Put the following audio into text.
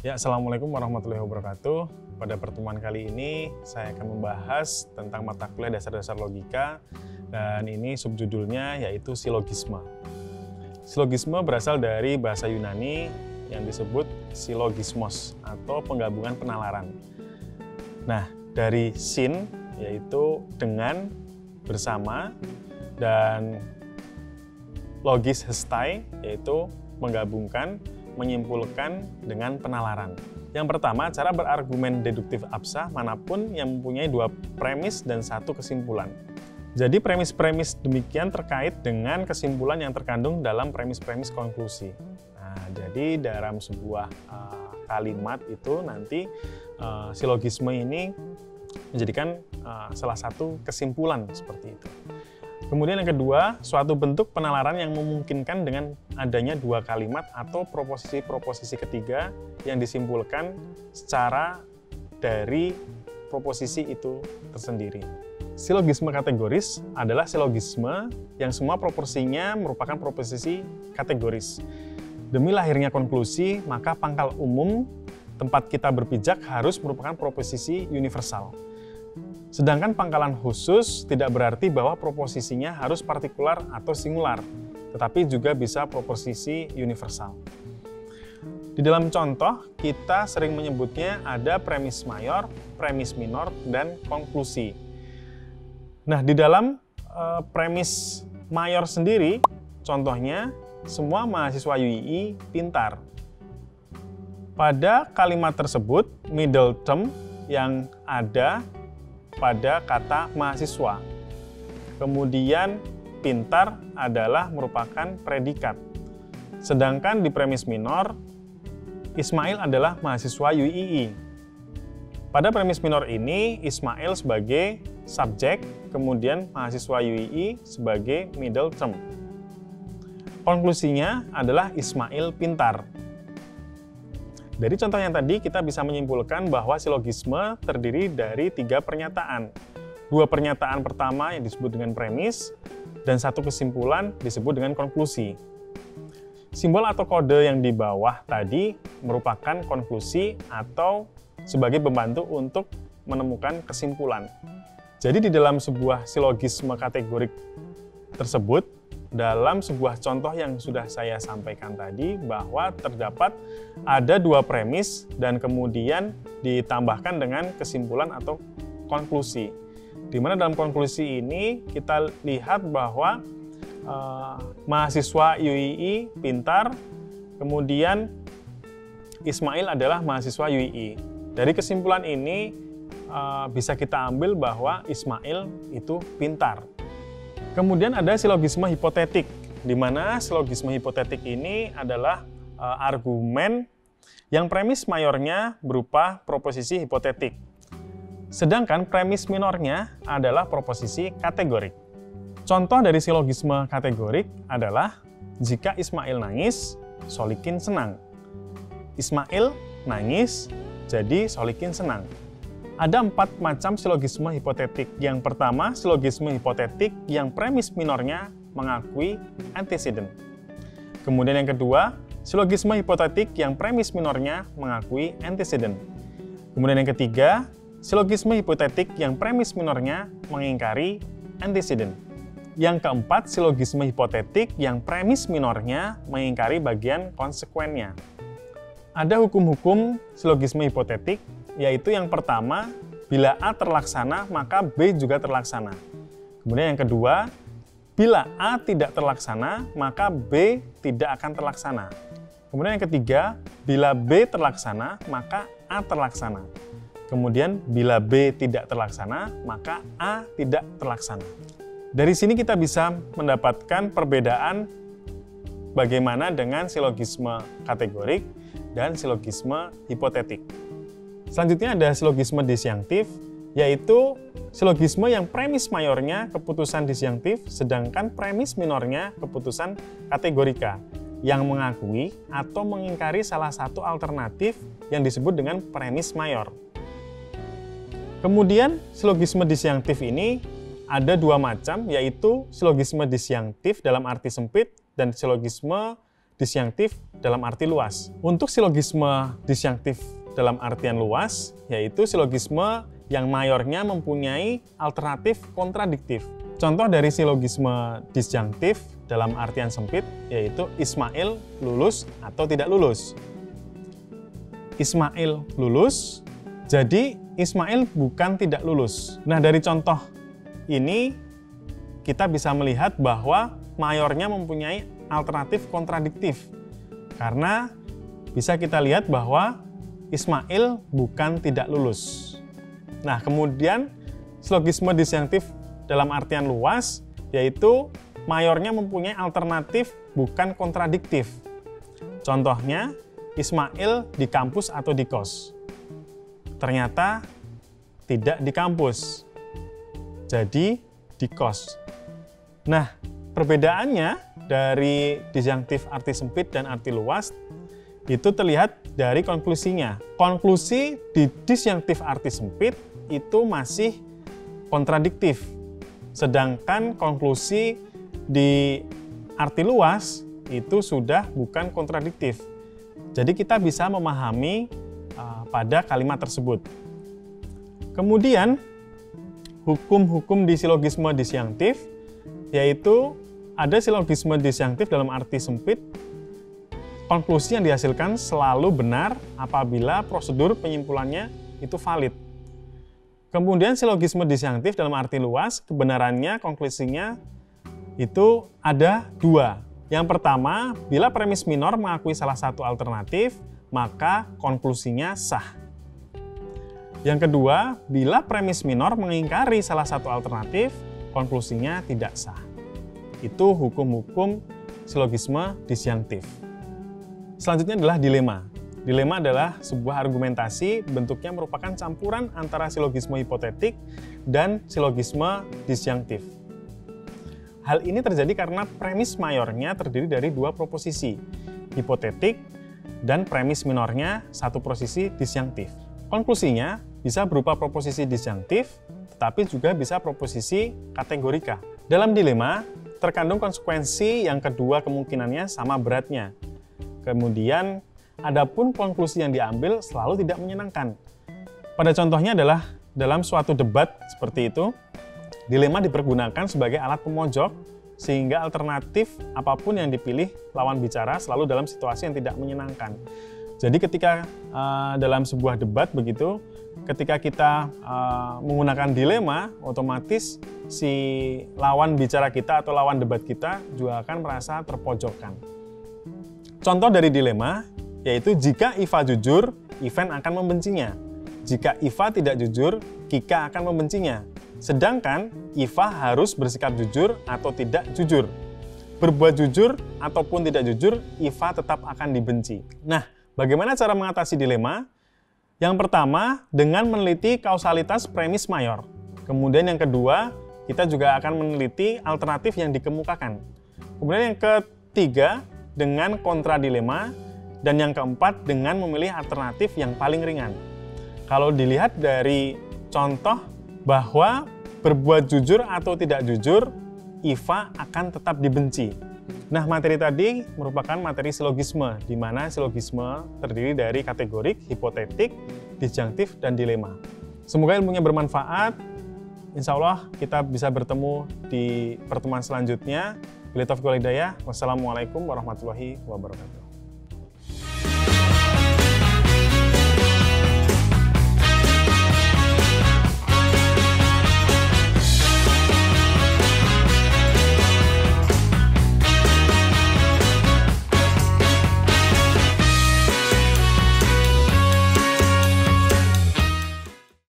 Ya, Assalamualaikum warahmatullahi wabarakatuh. Pada pertemuan kali ini, saya akan membahas tentang mata kuliah dasar-dasar logika, dan ini subjudulnya yaitu silogisme. Silogisme berasal dari bahasa Yunani yang disebut silogismos atau penggabungan penalaran. Nah, dari sin yaitu dengan, bersama, dan logis hestai yaitu menggabungkan, menyimpulkan dengan penalaran. Yang pertama, cara berargumen deduktif absah manapun yang mempunyai dua premis dan satu kesimpulan. Jadi premis-premis demikian terkait dengan kesimpulan yang terkandung dalam premis-premis konklusi. Nah, jadi dalam sebuah kalimat itu nanti silogisme ini menjadikan salah satu kesimpulan seperti itu. Kemudian yang kedua, suatu bentuk penalaran yang memungkinkan dengan adanya dua kalimat atau proposisi-proposisi ketiga yang disimpulkan secara dari proposisi itu tersendiri. Silogisme kategoris adalah silogisme yang semua proporsinya merupakan proposisi kategoris. Demi lahirnya konklusi, maka pangkal umum tempat kita berpijak harus merupakan proposisi universal. Sedangkan pangkalan khusus tidak berarti bahwa proposisinya harus partikular atau singular, tetapi juga bisa proposisi universal. Di dalam contoh, kita sering menyebutnya ada premis mayor, premis minor, dan konklusi. Nah, di dalam premis mayor sendiri, contohnya, semua mahasiswa UII pintar. Pada kalimat tersebut, middle term yang ada pada kata mahasiswa. Kemudian pintar adalah merupakan predikat. Sedangkan di premis minor, Ismail adalah mahasiswa UII. Pada premis minor ini, Ismail sebagai subjek, kemudian mahasiswa UII sebagai middle term. Konklusinya adalah Ismail pintar. Dari contoh yang tadi, kita bisa menyimpulkan bahwa silogisme terdiri dari tiga pernyataan. Dua pernyataan pertama yang disebut dengan premis, dan satu kesimpulan disebut dengan konklusi. Simbol atau kode yang di bawah tadi merupakan konklusi atau sebagai pembantu untuk menemukan kesimpulan. Jadi di dalam sebuah silogisme kategorik tersebut, dalam sebuah contoh yang sudah saya sampaikan tadi, bahwa terdapat ada dua premis dan kemudian ditambahkan dengan kesimpulan atau konklusi. Di mana dalam konklusi ini kita lihat bahwa mahasiswa UII pintar, kemudian Ismail adalah mahasiswa UII. Dari kesimpulan ini bisa kita ambil bahwa Ismail itu pintar. Kemudian ada silogisme hipotetik, di mana silogisme hipotetik ini adalah argumen yang premis mayornya berupa proposisi hipotetik. Sedangkan premis minornya adalah proposisi kategorik. Contoh dari silogisme kategorik adalah jika Ismail nangis, Solikin senang. Ismail nangis, jadi Solikin senang. Ada 4 macam silogisme hipotetik. Yang pertama, silogisme hipotetik yang premis minornya mengakui antecedent. Kemudian yang kedua, silogisme hipotetik yang premis minornya mengakui antecedent. Kemudian yang ketiga, silogisme hipotetik yang premis minornya mengingkari antecedent. Yang keempat, silogisme hipotetik yang premis minornya mengingkari bagian konsekuennya. Ada hukum-hukum silogisme hipotetik, yaitu yang pertama, bila A terlaksana, maka B juga terlaksana. Kemudian yang kedua, bila A tidak terlaksana, maka B tidak akan terlaksana. Kemudian yang ketiga, bila B terlaksana, maka A terlaksana. Kemudian bila B tidak terlaksana, maka A tidak terlaksana. Dari sini kita bisa mendapatkan perbedaan bagaimana dengan silogisme kategorik dan silogisme hipotetik. Selanjutnya ada silogisme disjunktif, yaitu silogisme yang premis mayornya keputusan disjunktif, sedangkan premis minornya keputusan kategorika, yang mengakui atau mengingkari salah satu alternatif yang disebut dengan premis mayor. Kemudian, silogisme disjunktif ini ada dua macam, yaitu silogisme disjunktif dalam arti sempit dan silogisme disjunktif dalam arti luas. Untuk silogisme disjunktif dalam artian luas, yaitu silogisme yang mayornya mempunyai alternatif kontradiktif. Contoh dari silogisme disjunktif dalam artian sempit, yaitu Ismail lulus atau tidak lulus. Ismail lulus, jadi Ismail bukan tidak lulus. Nah, dari contoh ini kita bisa melihat bahwa mayornya mempunyai alternatif kontradiktif. Karena bisa kita lihat bahwa Ismail bukan tidak lulus. Nah, kemudian silogisme disjunktif dalam artian luas, yaitu mayornya mempunyai alternatif bukan kontradiktif. Contohnya, Ismail di kampus atau di kos. Ternyata tidak di kampus, jadi di kos. Nah, perbedaannya dari disjunktif arti sempit dan arti luas itu terlihat dari konklusinya. Konklusi di disjunktif arti sempit itu masih kontradiktif, sedangkan konklusi di arti luas itu sudah bukan kontradiktif. Jadi kita bisa memahami pada kalimat tersebut. Kemudian, hukum-hukum di silogisme disjunktif, yaitu ada silogisme disjunktif dalam arti sempit, konklusi yang dihasilkan selalu benar apabila prosedur penyimpulannya itu valid. Kemudian silogisme disjunktif dalam arti luas, kebenarannya, konklusinya itu ada dua. Yang pertama, bila premis minor mengakui salah satu alternatif, maka konklusinya sah. Yang kedua, bila premis minor mengingkari salah satu alternatif, konklusinya tidak sah. Itu hukum-hukum silogisme disjunktif. Selanjutnya adalah dilema. Dilema adalah sebuah argumentasi, bentuknya merupakan campuran antara silogisme hipotetik dan silogisme disjunktif. Hal ini terjadi karena premis mayornya terdiri dari dua proposisi, hipotetik dan premis minornya satu proposisi disjunktif. Konklusinya bisa berupa proposisi disjunktif, tetapi juga bisa proposisi kategorika. Dalam dilema, terkandung konsekuensi yang kedua kemungkinannya sama beratnya. Kemudian, adapun konklusi yang diambil selalu tidak menyenangkan. Pada contohnya adalah dalam suatu debat seperti itu, dilema dipergunakan sebagai alat pemojok, sehingga alternatif apapun yang dipilih lawan bicara selalu dalam situasi yang tidak menyenangkan. Jadi ketika dalam sebuah debat begitu, ketika kita menggunakan dilema, otomatis si lawan bicara kita atau lawan debat kita juga akan merasa terpojokkan. Contoh dari dilema, yaitu jika Iva jujur, Ivan akan membencinya. Jika Iva tidak jujur, Kika akan membencinya. Sedangkan Iva harus bersikap jujur atau tidak jujur. Berbuat jujur ataupun tidak jujur, Iva tetap akan dibenci. Nah, bagaimana cara mengatasi dilema? Yang pertama, dengan meneliti kausalitas premis mayor. Kemudian yang kedua, kita juga akan meneliti alternatif yang dikemukakan. Kemudian yang ketiga, dengan kontradilema. Dan yang keempat, dengan memilih alternatif yang paling ringan. Kalau dilihat dari contoh bahwa berbuat jujur atau tidak jujur, Iva akan tetap dibenci. Nah, materi tadi merupakan materi silogisme, di mana silogisme terdiri dari kategorik, hipotetik, disjunktif, dan dilema. Semoga ilmunya bermanfaat. Insya Allah kita bisa bertemu di pertemuan selanjutnya. Wassalamualaikum warahmatullahi wabarakatuh.